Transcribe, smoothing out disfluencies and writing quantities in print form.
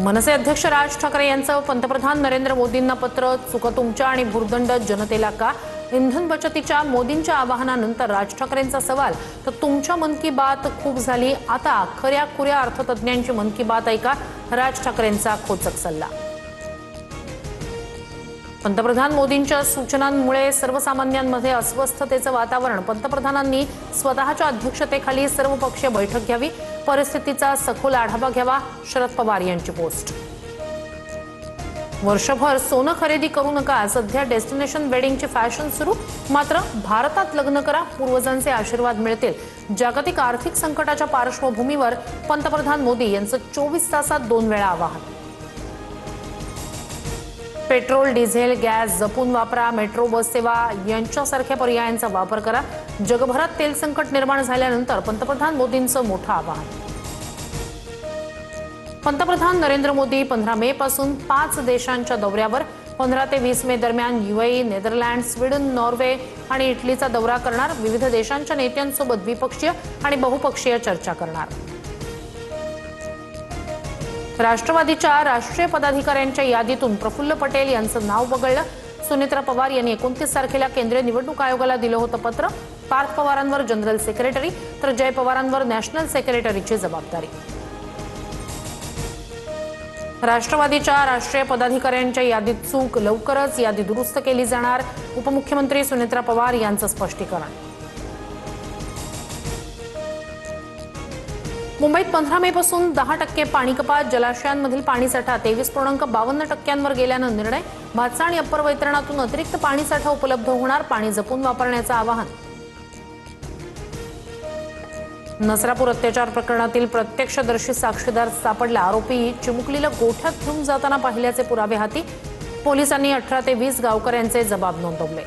मनसे अध्यक्ष राज ठाकरे यांचं पंतप्रधान नरेंद्र मोदींना पत्र, चुका तुमच्या आणि भुर्दंड जनतेला का? इंधन बचतीच्या मोदींच्या आवाहनानंतर राज ठाकरेंचा सवाल, तर तुमच्या मन की बात खूप झाली, आता खऱ्या खुऱ्या अर्थतज्ञांची मन की बात ऐका, राज ठाकरेंचा खोचक सल्ला। पंतप्रधान मोदींच्या सूचनांमुळे सर्वसामान्यांमध्ये अस्वस्थतेचं वातावरण, पंतप्रधानांनी स्वतःच्या अध्यक्षतेखाली सर्वपक्षीय बैठक घ्यावी, परिस्थितीचा सखोल आढावा घ्यावा, शरद पवार यांची पोस्ट। वर्षभर सोनं खरेदी करू नका, सध्या डेस्टिनेशन वेडिंगची फॅशन सुरू, मात्र भारतात लग्न करा, पूर्वजांचे आशीर्वाद मिळतील। जागतिक आर्थिक संकटाच्या पार्श्वभूमीवर पंतप्रधान मोदी यांचं 24 तासात 2 वेळा आवाहन। पेट्रोल, डिझेल, गॅस जपून वापरा, मेट्रो, बस सेवा यांच्यासारख्या पर्यायांचा वापर करा। जगभरात तेल संकट निर्माण झाल्यानंतर पंतप्रधान मोदींचं मोठं आवाहन। पंतप्रधान नरेंद्र मोदी 15 मे पासून 5 देशांच्या दौऱ्यावर, 15 ते 20 मे दरम्यान युएई, नेदरलँड, स्वीडन, नॉर्वे आणि इटलीचा दौरा करणार। विविध देशांच्या नेत्यांसोबत द्विपक्षीय आणि बहुपक्षीय चर्चा करणार। राष्ट्रवादीच्या राष्ट्रीय पदाधिकाऱ्यांच्या यादीतून प्रफुल्ल पटेल यांचं नाव वगळलं। सुनेत्रा पवार यांनी 29 तारखेला केंद्रीय निवडणूक आयोगाला दिलं होतं पत्र। पार्थ पवारांवर जनरल सेक्रेटरी तर जय पवारांवर नॅशनल सेक्रेटरीची जबाबदारी। राष्ट्रवादीच्या राष्ट्रीय पदाधिकाऱ्यांच्या यादीत चूक, लवकरच यादी दुरुस्त केली जाणार, उपमुख्यमंत्री सुनेत्रा पवार यांचं स्पष्टीकरण। मुंबईत 15 मे पासून 10% पाणी कपात, जलाशयांमधील पाणीसाठा 23.52% गेल्यानं निर्णय। भातसा आणि अप्पर वैतरणातून अतिरिक्त पाणीसाठा उपलब्ध होणार, पाणी जपून वापरण्याचं आवाहन। नसरापूर अत्याचार प्रकरणातील प्रत्यक्षदर्शी साक्षीदार सापडला, आरोपी चिमुकलीला गोठ्यात घेऊन जाताना पाहिल्याचे पुरावे हाती, पोलिसांनी 18 ते 20 गावकऱ्यांचे जबाब नोंदवले।